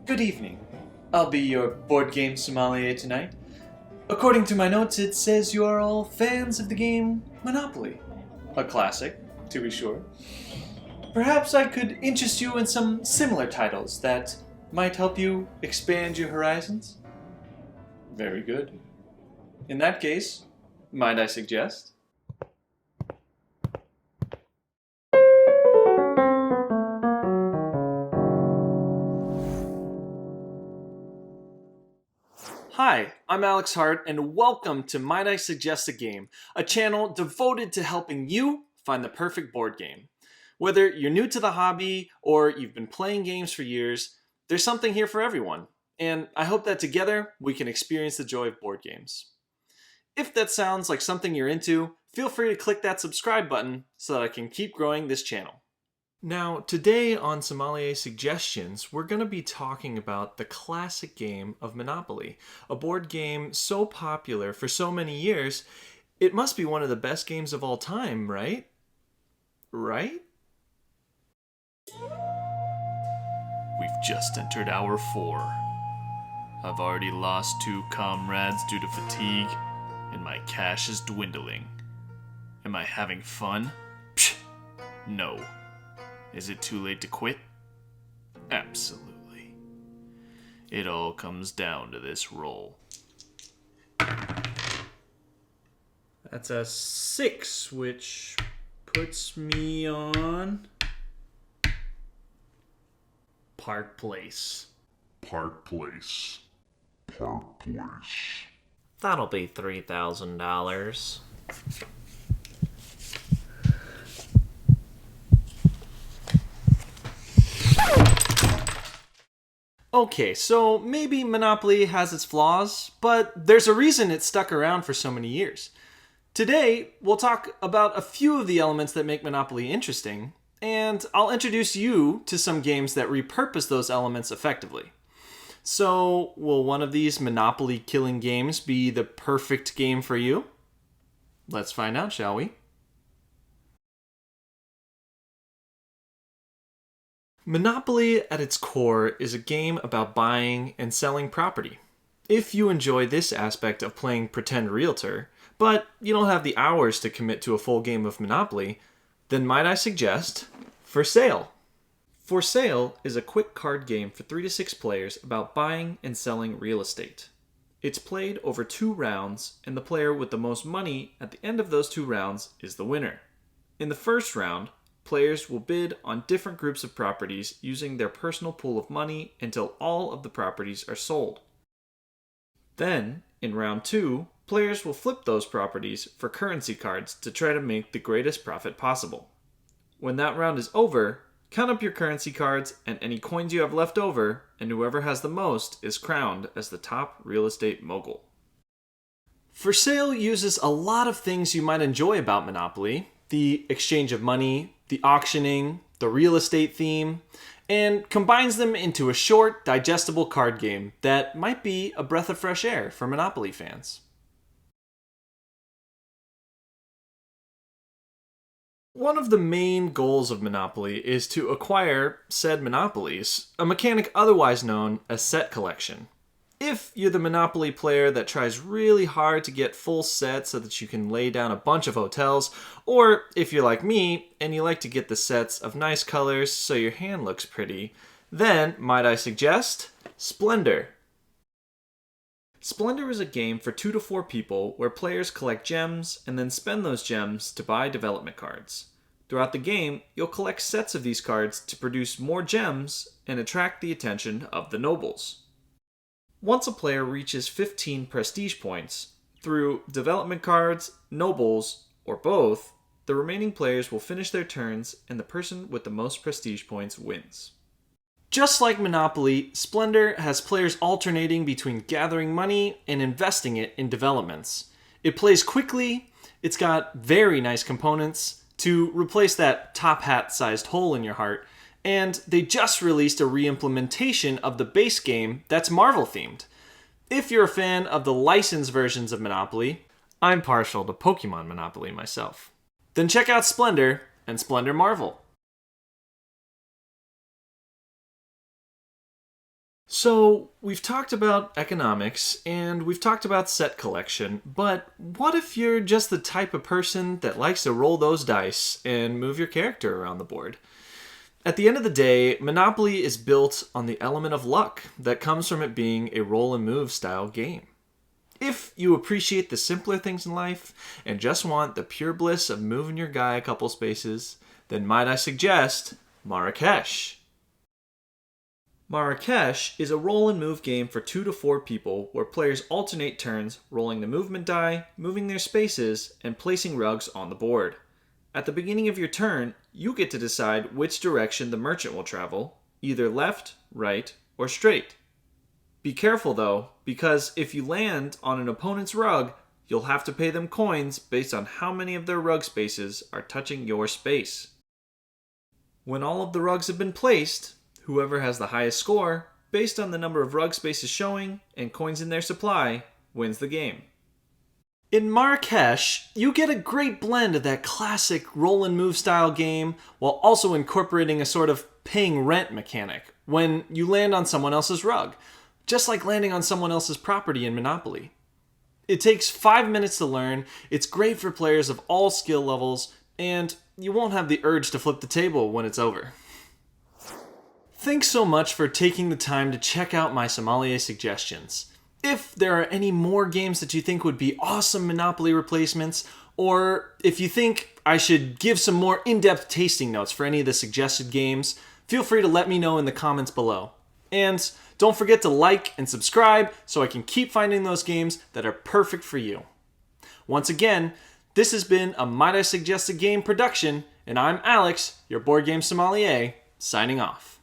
Good evening. I'll be your board game sommelier tonight. According to my notes, it says you are all fans of the game Monopoly. A classic, to be sure. Perhaps I could interest you in some similar titles that might help you expand your horizons? Very good. In that case, might I suggest? Hi, I'm Alex Hart, and welcome to Might I Suggest a Game, a channel devoted to helping you find the perfect board game. Whether you're new to the hobby or you've been playing games for years, there's something here for everyone, and I hope that together we can experience the joy of board games. If that sounds like something you're into, feel free to click that subscribe button so that I can keep growing this channel. Now, today on Sommelier Suggestions, we're going to be talking about the classic game of Monopoly, a board game so popular for so many years, it must be one of the best games of all time, right? Right? We've just entered hour 4. I've already lost 2 comrades due to fatigue, and my cash is dwindling. Am I having fun? Psh, no. Is it too late to quit? Absolutely. It all comes down to this roll. That's a 6, which puts me on Park Place. Park Place. Park Place. That'll be $3,000. Okay, so maybe Monopoly has its flaws, but there's a reason it's stuck around for so many years. Today, we'll talk about a few of the elements that make Monopoly interesting, and I'll introduce you to some games that repurpose those elements effectively. So, will one of these Monopoly killing games be the perfect game for you? Let's find out, shall we? Monopoly at its core is a game about buying and selling property. If you enjoy this aspect of playing pretend realtor, but you don't have the hours to commit to a full game of Monopoly, then might I suggest For Sale. For Sale is a quick card game for 3 to 6 players about buying and selling real estate. It's played over 2 rounds, and the player with the most money at the end of those 2 rounds is the winner. In the first round, players will bid on different groups of properties using their personal pool of money until all of the properties are sold. Then, in round 2, players will flip those properties for currency cards to try to make the greatest profit possible. When that round is over, count up your currency cards and any coins you have left over, and whoever has the most is crowned as the top real estate mogul. For Sale uses a lot of things you might enjoy about Monopoly: the exchange of money, the auctioning, the real estate theme, and combines them into a short, digestible card game that might be a breath of fresh air for Monopoly fans. One of the main goals of Monopoly is to acquire said monopolies, a mechanic otherwise known as set collection. If you're the Monopoly player that tries really hard to get full sets so that you can lay down a bunch of hotels, or if you're like me and you like to get the sets of nice colors so your hand looks pretty, then might I suggest Splendor. Splendor is a game for 2 to 4 people where players collect gems and then spend those gems to buy development cards. Throughout the game, you'll collect sets of these cards to produce more gems and attract the attention of the nobles. Once a player reaches 15 prestige points, through development cards, nobles, or both, the remaining players will finish their turns and the person with the most prestige points wins. Just like Monopoly, Splendor has players alternating between gathering money and investing it in developments. It plays quickly, it's got very nice components to replace that top hat sized hole in your heart, and they just released a re-implementation of the base game that's Marvel themed. If you're a fan of the licensed versions of Monopoly, I'm partial to Pokemon Monopoly myself, then check out Splendor and Splendor Marvel. So, we've talked about economics and we've talked about set collection, but what if you're just the type of person that likes to roll those dice and move your character around the board? At the end of the day, Monopoly is built on the element of luck that comes from it being a roll and move style game. If you appreciate the simpler things in life and just want the pure bliss of moving your guy a couple spaces, then might I suggest Marrakech. Marrakech is a roll and move game for 2 to 4 people where players alternate turns rolling the movement die, moving their spaces, and placing rugs on the board. At the beginning of your turn, you get to decide which direction the merchant will travel, either left, right, or straight. Be careful though, because if you land on an opponent's rug, you'll have to pay them coins based on how many of their rug spaces are touching your space. When all of the rugs have been placed, whoever has the highest score, based on the number of rug spaces showing and coins in their supply, wins the game. In Marrakech, you get a great blend of that classic roll and move style game while also incorporating a sort of paying rent mechanic when you land on someone else's rug, just like landing on someone else's property in Monopoly. It takes 5 minutes to learn, it's great for players of all skill levels, and you won't have the urge to flip the table when it's over. Thanks so much for taking the time to check out my Sommelier suggestions. If there are any more games that you think would be awesome Monopoly replacements, or if you think I should give some more in-depth tasting notes for any of the suggested games, feel free to let me know in the comments below. And don't forget to like and subscribe so I can keep finding those games that are perfect for you. Once again, this has been a Might I Suggest a Game production, and I'm Alex, your board game sommelier, signing off.